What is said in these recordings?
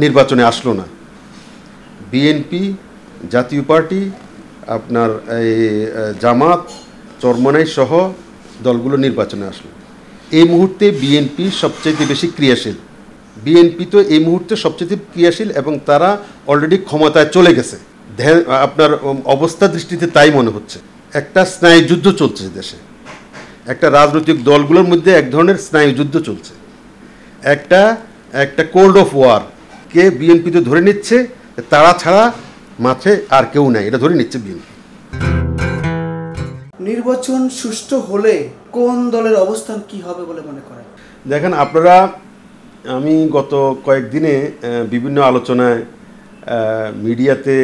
নির্বাচনে আসলো না। বিএনপি, জাতীয় পার্টি, আপনার এই জামাত, চরমনাই সহ দলগুলো নির্বাচনে আসলো। এই মুহূর্তে বিএনপি সবচেয়ে বেশি ক্রিয়াশীল। বিএনপি তো এই মুহূর্তে সবচেয়ে ক্রিয়াশীল এবং তারা অলরেডি ক্ষমতায় চলে গেছে। আপনার অবস্থা দৃষ্টিতে তাই মনে হচ্ছে। একটা স্নায়ুযুদ্ধ চলছে দেশে, একটা রাজনৈতিক দলগুলোর মধ্যে এক ধরনের স্নায়ুযুদ্ধ চলছে। একটা কোল্ড অফ ওয়ার কে বিএনপি তো ধরে নিচ্ছে, তারা ছাড়া মাঠে আর কেউ নাই, এটা ধরে নিচ্ছে বিএনপি। নির্বাচন সুষ্ঠু হলে কোন দলের অবস্থান কি হবে বলে মনে করেন? দেখেন আপনারা, আমি গত কয়েকদিনে বিভিন্ন আলোচনায়, মিডিয়াতে,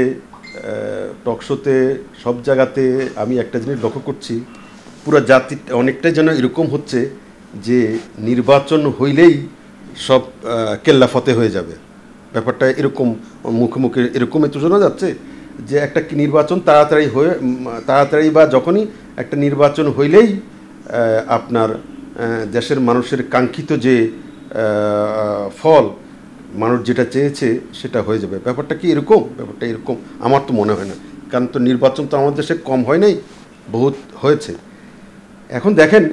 টকশোতে, সব জায়গাতে আমি একটা জিনিস লক্ষ্য করছি, পুরো জাতি অনেকটাই যেন এরকম হচ্ছে যে নির্বাচন হইলেই সব কেল্লা ফতে হয়ে যাবে। ব্যাপারটা এরকম মুখে মুখে এরকমই তো শোনা যাচ্ছে যে একটা নির্বাচন তাড়াতাড়ি বা যখনই একটা নির্বাচন হইলেই আপনার দেশের মানুষের কাঙ্ক্ষিত যে ফল, মানুষ যেটা চেয়েছে সেটা হয়ে যাবে। ব্যাপারটা কি এরকম? ব্যাপারটা এরকম আমার তো মনে হয় না, কারণ তো নির্বাচন তো আমাদের দেশে কম হয় নাই, বহুত হয়েছে। এখন দেখেন,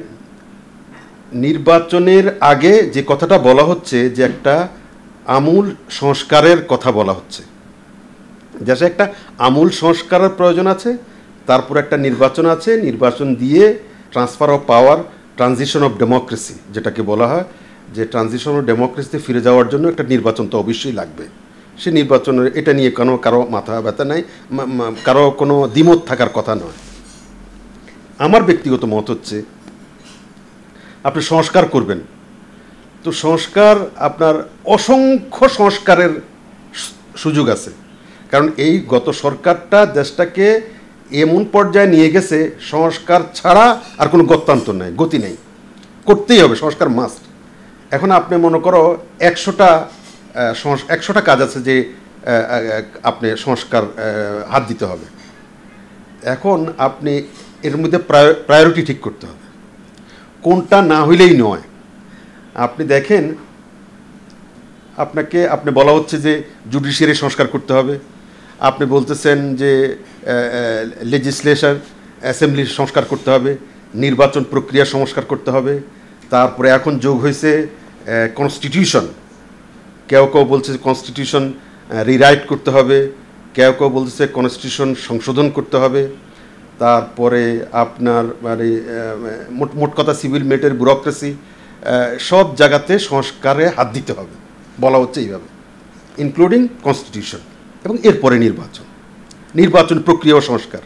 নির্বাচনের আগে যে কথাটা বলা হচ্ছে যে একটা আমূল সংস্কারের কথা বলা হচ্ছে, দেশে একটা আমূল সংস্কারের প্রয়োজন আছে, তারপর একটা নির্বাচন আছে, নির্বাচন দিয়ে transfer of power, transition of democracy যেটাকে বলা হয়, যে ট্রানজিশন অফ ডেমোক্রেসিতে ফিরে যাওয়ার জন্য একটা নির্বাচন তো অবশ্যই লাগবে। সে নির্বাচনের এটা নিয়ে কারো মাথা ব্যথা নাই, কারো কোনো দ্বিমত থাকার কথা নয়। আমার ব্যক্তিগত মত হচ্ছে, আপনি সংস্কার করবেন তো সংস্কার, আপনার অসংখ্য সংস্কারের সুযোগ আছে, কারণ এই গত সরকারটা দেশটাকে এমন পর্যায়ে নিয়ে গেছে, সংস্কার ছাড়া আর কোনো গত্যান্তর নাই, গতি নেই, করতেই হবে, সংস্কার মাস্ট। এখন আপনি মনে করো 100টা কাজ আছে যে আপনি সংস্কার হাত দিতে হবে। এখন আপনি এর মধ্যে প্রায়োরিটি ঠিক করতে হবে, কোনটা না হইলেই নয়। আপনি দেখেন, আপনি বলা হচ্ছে যে জুডিশিয়ারি সংস্কার করতে হবে, আপনি বলতেছেন যে লেজিসলেশন অ্যাসেম্বলি সংস্কার করতে হবে, নির্বাচন প্রক্রিয়া সংস্কার করতে হবে, তারপরে এখন যোগ হয়েছে কনস্টিটিউশন। কেউ বলছে কনস্টিটিউশন রিরাইট করতে হবে, কেউ বলতেছে কনস্টিটিউশন সংশোধন করতে হবে, তারপরে আপনার মানে মোট কথা সিভিল মেটের ব্যুরোক্রেসি, সব জায়গাতে সংস্কারে হাত দিতে হবে বলা হচ্ছে এইভাবে, ইনক্লুডিং কনস্টিটিউশন, এবং এরপরে নির্বাচন প্রক্রিয়া ও সংস্কার।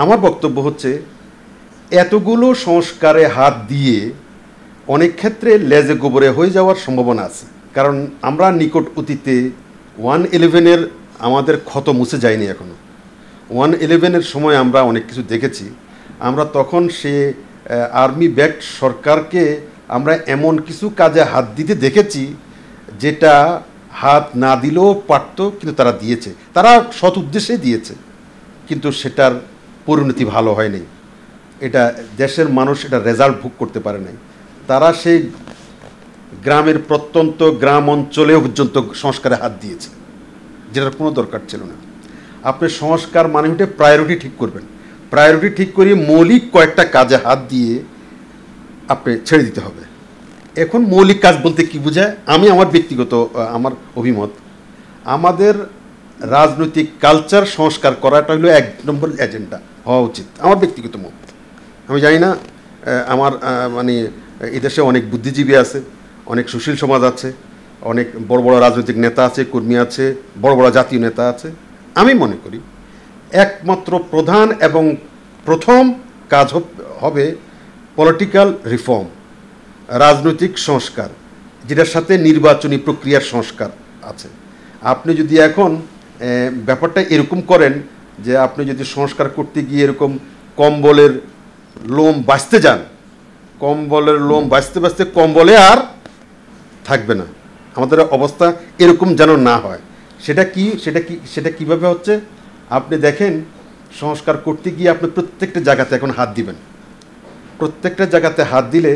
আমার বক্তব্য হচ্ছে, এতগুলো সংস্কারে হাত দিয়ে অনেক ক্ষেত্রে লেজে গোবরে হয়ে যাওয়ার সম্ভাবনা আছে, কারণ আমরা নিকট অতীতে 1/11 আমাদের ক্ষত মুছে যায়নি এখনও। 1/11 সময় আমরা অনেক কিছু দেখেছি। আমরা তখন সে আর্মি ব্যাকড সরকারকে আমরা এমন কিছু কাজে হাত দিতে দেখেছি যেটা হাত না দিলেও পারত, কিন্তু তারা দিয়েছে, তারা সৎ উদ্দেশ্যে দিয়েছে, কিন্তু সেটার পরিণতি ভালো হয়নি। এটা দেশের মানুষ এটা রেজাল্ট ভোগ করতে পারে নাই। তারা সেই গ্রামের প্রত্যন্ত গ্রাম অঞ্চলেও পর্যন্ত সংস্কারে হাত দিয়েছে, যেটার কোনো দরকার ছিল না। আপনি সংস্কার মানে হচ্ছে প্রায়োরিটি ঠিক করবেন, প্রায়োরিটি ঠিক করিয়ে মৌলিক কয়েকটা কাজে হাত দিয়ে আপনি ছেড়ে দিতে হবে। এখন মৌলিক কাজ বলতে কি বোঝায়, আমি আমার ব্যক্তিগত আমার অভিমত, আমাদের রাজনৈতিক কালচার সংস্কার করাটা হলো 1 নম্বর এজেন্ডা হওয়া উচিত, আমার ব্যক্তিগত মত। আমি জানি না, আমার মানে এদেশে অনেক বুদ্ধিজীবী আছে, অনেক সুশীল সমাজ আছে, অনেক বড় বড় রাজনৈতিক নেতা আছে, কর্মী আছে, বড় বড় জাতীয় নেতা আছে। আমি মনে করি একমাত্র প্রধান এবং প্রথম কাজ হবে পলিটিক্যাল রিফর্ম, রাজনৈতিক সংস্কার, যেটার সাথে নির্বাচনী প্রক্রিয়ার সংস্কার আছে। আপনি যদি এখন ব্যাপারটা এরকম করেন যে আপনি যদি সংস্কার করতে গিয়ে এরকম কম্বলের লোম বাঁচতে যান, কম্বলের লোম বাঁচতে বাঁচতে কম্বলে আর থাকবে না, আমাদের অবস্থা এরকম যেন না হয়। সেটা কিভাবে হচ্ছে, আপনি দেখেন সংস্কার করতে গিয়ে আপনি প্রত্যেকটা জায়গাতে এখন হাত দিবেন, প্রত্যেকটা জায়গাতে হাত দিলে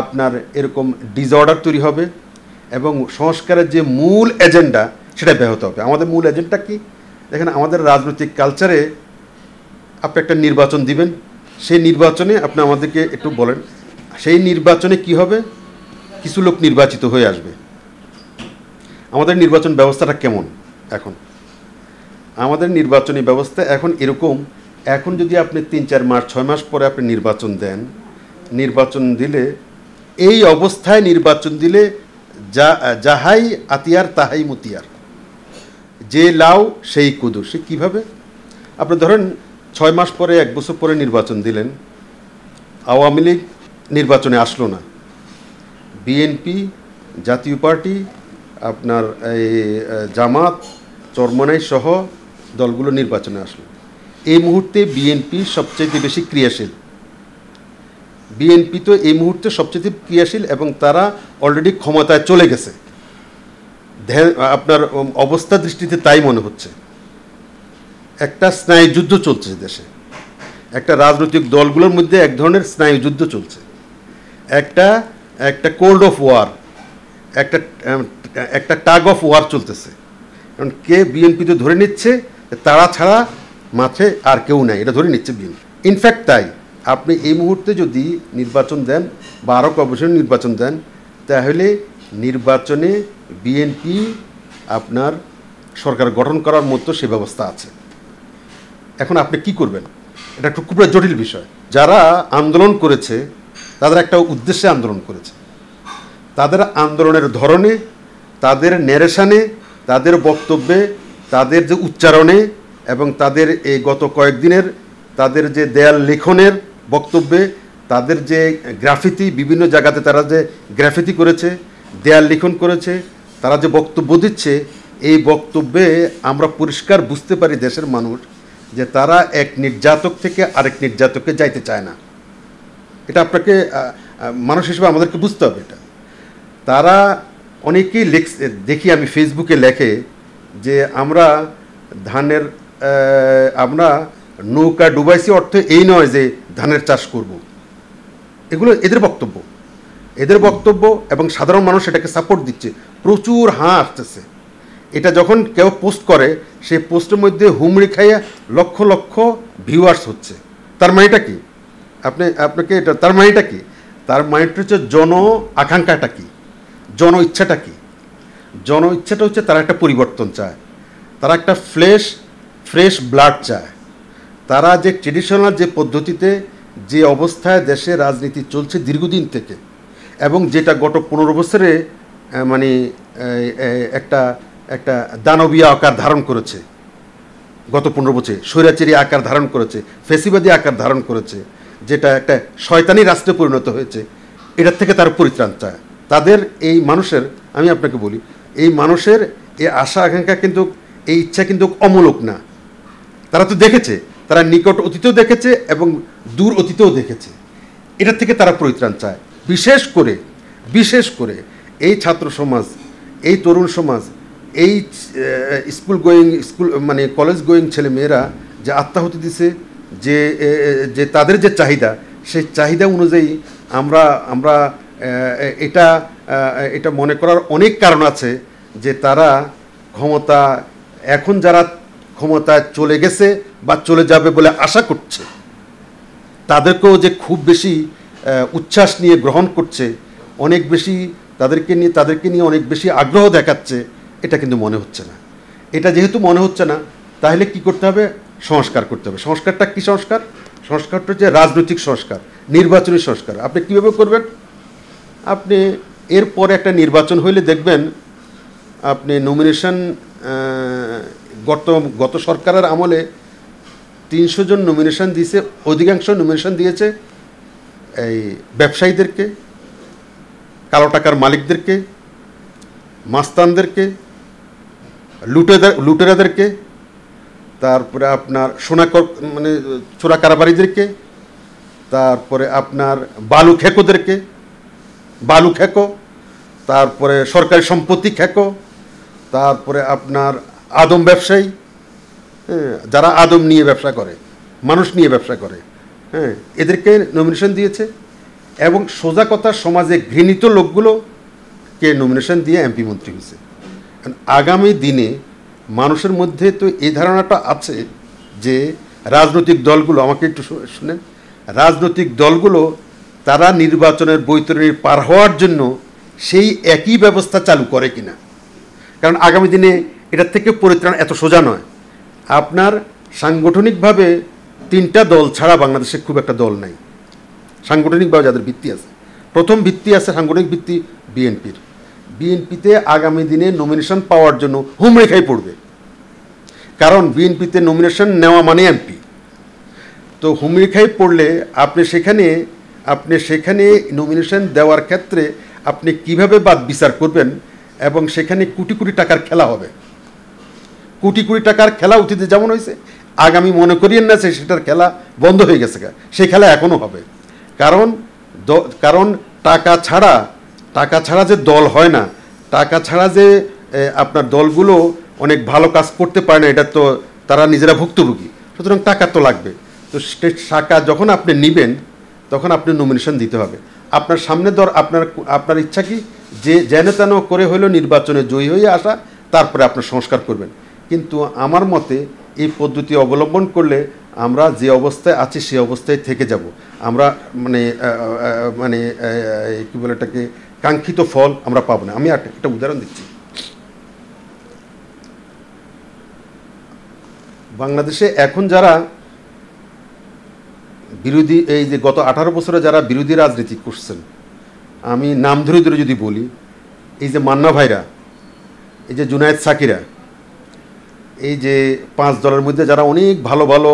আপনার এরকম ডিসঅর্ডার তৈরি হবে, এবং সংস্কারের যে মূল এজেন্ডা সেটা ব্যাহত হবে। আমাদের মূল এজেন্ডা কি? দেখেন, আমাদের রাজনৈতিক কালচারে আপনি একটা নির্বাচন দিবেন, সেই নির্বাচনে আপনি আমাদেরকে একটু বলেন, সেই নির্বাচনে কি হবে? কিছু লোক নির্বাচিত হয়ে আসবে। আমাদের নির্বাচন ব্যবস্থাটা কেমন এখন? আমাদের নির্বাচনী ব্যবস্থা এখন এরকম, এখন যদি আপনি 3-4 মাস 6 মাস পরে আপনি নির্বাচন দেন, নির্বাচন দিলে এই অবস্থায় নির্বাচন দিলে যাহাই আতিয়ার তাহাই মতিয়ার, যে লাউ সেই কুদু। সে কীভাবে? আপনি ধরেন 6 মাস পরে 1 বছর পরে নির্বাচন দিলেন, আওয়ামী লীগ নির্বাচনে আসলো না, বিএনপি, জাতীয় পার্টি, আপনার এই জামাত, চরমনাই সহ দলগুলো নির্বাচনে আসলো। এই মুহূর্তে বিএনপি সবচেয়ে বেশি ক্রিয়াশীল। বিএনপি তো এই মুহূর্তে সবচেয়ে ক্রিয়াশীল এবং তারা অলরেডি ক্ষমতায় চলে গেছে। আপনার অবস্থা দৃষ্টিতে তাই মনে হচ্ছে। একটা স্নায়ুযুদ্ধ চলছে দেশে, একটা রাজনৈতিক দলগুলোর মধ্যে এক ধরনের স্নায়ুযুদ্ধ চলছে, একটা কোল্ড অফ ওয়ার, একটা টাগ অফ ওয়ার চলতেছে। কারণ কে বিএনপিতে ধরে নিচ্ছে তারা ছাড়া মাঠে আর কেউ নাই, এটা ধরে নিচ্ছে বিএনপি। ইনফ্যাক্ট তাই আপনি এই মুহূর্তে যদি নির্বাচন দেন বা আরও কমিশন নির্বাচন দেন, তাহলে নির্বাচনে বিএনপি আপনার সরকার গঠন করার মতো সে ব্যবস্থা আছে। এখন আপনি কি করবেন? এটা একটু খুব জটিল বিষয়। যারা আন্দোলন করেছে তাদের একটা উদ্দেশ্যে আন্দোলন করেছে, তাদের আন্দোলনের ধরনে, তাদের ন্যারেশনে, তাদের বক্তব্যে, তাদের যে উচ্চারণে এবং তাদের এই গত কয়েকদিনের তাদের যে দেয়াল লেখনের বক্তব্যে, তাদের যে গ্রাফিতি, বিভিন্ন জায়গাতে তারা যে গ্রাফিতি করেছে, দেয়াল লিখন করেছে, তারা যে বক্তব্য দিচ্ছে, এই বক্তব্যে আমরা পরিষ্কার বুঝতে পারি দেশের মানুষ যে তারা এক নির্যাতক থেকে আরেক নির্যাতকে যাইতে চায় না। এটা আপনাকে মানুষ হিসেবে আমাদেরকে বুঝতে হবে। এটা তারা অনেকেই দেখি আমি ফেসবুকে লেখে যে আমরা আমরা নৌকা ডুবাইছি, অর্থ এই নয় যে ধানের চাষ করব। এগুলো এদের বক্তব্য এবং সাধারণ মানুষ এটাকে সাপোর্ট দিচ্ছে, প্রচুর হাঁ আসতেছে। এটা যখন কেউ পোস্ট করে, সেই পোস্টের মধ্যে হুমড়ি খাইয়া লক্ষ লক্ষ ভিউয়ার্স হচ্ছে। তার মানেটা কি? আপনাকে এটা তার মানেটা কি? তার মানেটা হচ্ছে জন আকাঙ্ক্ষাটা কি, জন ইচ্ছাটা কি? জন ইচ্ছাটা হচ্ছে তারা একটা পরিবর্তন চায়, তারা একটা ফ্রেশ ব্লাড চায়। তারা যে ট্রেডিশনাল যে পদ্ধতিতে যে অবস্থায় দেশে রাজনীতি চলছে দীর্ঘদিন থেকে, এবং যেটা গত 15 বছরে মানে একটা দানবীয় আকার ধারণ করেছে, গত 15 বছরে স্বৈরাচারী আকার ধারণ করেছে, ফেসিবাদী আকার ধারণ করেছে, যেটা একটা শয়তানি রাষ্ট্রে পরিণত হয়েছে, এটার থেকে তার পরিত্রাণ চায়। তাদের এই মানুষের, আমি আপনাকে বলি, এই মানুষের এই আশা আকাঙ্ক্ষা কিন্তু, এই ইচ্ছা কিন্তু অমূলক না। তারা তো দেখেছে, তারা নিকট অতীতেও দেখেছে এবং দূর অতীতেও দেখেছে। এটার থেকে তারা পরিত্রাণ চায়। বিশেষ করে এই ছাত্র সমাজ, এই তরুণ সমাজ, এই মানে কলেজ গোয়িং ছেলে মেয়েরা যে আত্মাহুতি দিছে, যে তাদের যে চাহিদা, সেই চাহিদা অনুযায়ী আমরা এটা মনে করার অনেক কারণ আছে যে তারা এখন যারা ক্ষমতায় চলে গেছে বা চলে যাবে বলে আশা করছে, তাদেরকেও যে খুব বেশি উচ্ছ্বাস নিয়ে গ্রহণ করছে, অনেক বেশি তাদেরকে নিয়ে অনেক বেশি আগ্রহ দেখাচ্ছে, এটা কিন্তু মনে হচ্ছে না। এটা যেহেতু মনে হচ্ছে না, তাহলে কি করতে হবে? সংস্কার করতে হবে। সংস্কারটা কি সংস্কার? সংস্কারটা হচ্ছে রাজনৈতিক সংস্কার, নির্বাচনী সংস্কার। আপনি কীভাবে করবেন? আপনি এরপরে একটা নির্বাচন হইলে দেখবেন আপনি নমিনেশন, গত সরকারের আমলে 300 জন নমিনেশন দিয়েছে, অধিকাংশ নমিনেশন দিয়েছে এই ব্যবসায়ীদেরকে, কালো টাকার মালিকদেরকে, মাস্তানদেরকে, লুটেরাদেরকে, তারপরে আপনার মানে চোরা কারবারিদেরকে, তারপরে আপনার বালু খেকো, তারপরে সরকারি সম্পত্তি খেকো, তারপরে আপনার আদম ব্যবসায়ী, যারা আদম নিয়ে ব্যবসা করে, মানুষ নিয়ে ব্যবসা করে, এদেরকে নমিনেশন দিয়েছে। এবং সোজা কথা, সমাজে ঘৃণিত লোকগুলোকে নমিনেশন দিয়ে এমপি মন্ত্রী হয়েছে। আগামী দিনে মানুষের মধ্যে তো এই ধারণাটা আছে যে রাজনৈতিক দলগুলো, আমাকে একটু শুনেন, রাজনৈতিক দলগুলো তারা নির্বাচনের বৈতরণী পার হওয়ার জন্য সেই একই ব্যবস্থা চালু করে কিনা। কারণ আগামী দিনে এটার থেকে পরিত্রাণ এত সোজা নয়। আপনার সাংগঠনিকভাবে 3টা দল ছাড়া বাংলাদেশে খুব একটা দল নাই সাংগঠনিকভাবে যাদের ভিত্তি আছে। প্রথম ভিত্তি আছে সাংগঠনিক ভিত্তি বিএনপির। বিএনপিতে আগামী দিনে নমিনেশন পাওয়ার জন্য হুমরেখাই পড়বে, কারণ বিএনপিতে নমিনেশন নেওয়া মানে এমপি। তো হুমরেখায় পড়লে আপনি সেখানে নমিনেশন দেওয়ার ক্ষেত্রে আপনি কিভাবে বাদ বিচার করবেন, এবং সেখানে কোটি কোটি টাকার খেলা হবে। কোটি কোটি টাকার খেলা অতীতে যেমন হয়েছে, আগামী মনে করিয়েন না যে সেটার খেলা বন্ধ হয়ে গেছে, সেই খেলা এখনও হবে। কারণ টাকা ছাড়া যে দল হয় না, টাকা ছাড়া যে আপনার দলগুলো অনেক ভালো কাজ করতে পারে না, এটা তো তারা নিজেরা ভুক্তভোগী। সুতরাং টাকা তো লাগবে। তো টাকা যখন আপনি নেবেন তখন আপনি নমিনেশন দিতে হবে। আপনার সামনে আপনার ইচ্ছা কি যে যেন তেন করে হলেও নির্বাচনে জয়ী হয়ে আসা, তারপরে আপনার সংস্কার করবেন। কিন্তু আমার মতে এই পদ্ধতি অবলম্বন করলে আমরা যে অবস্থায় আছি সেই অবস্থায় থেকে যাব। আমরা কী বলে এটাকে, কাঙ্ক্ষিত ফল আমরা পাবো না। আমি একটা উদাহরণ দিচ্ছি। বাংলাদেশে এখন যারা বিরোধী, এই যে গত 18 বছরে যারা বিরোধী রাজনীতি করছেন, আমি নাম ধরে ধরে যদি বলি, এই যে মান্না ভাইরা, এই যে জুনায়েদ সাকিরা, এই যে 5 দলের মধ্যে যারা অনেক ভালো ভালো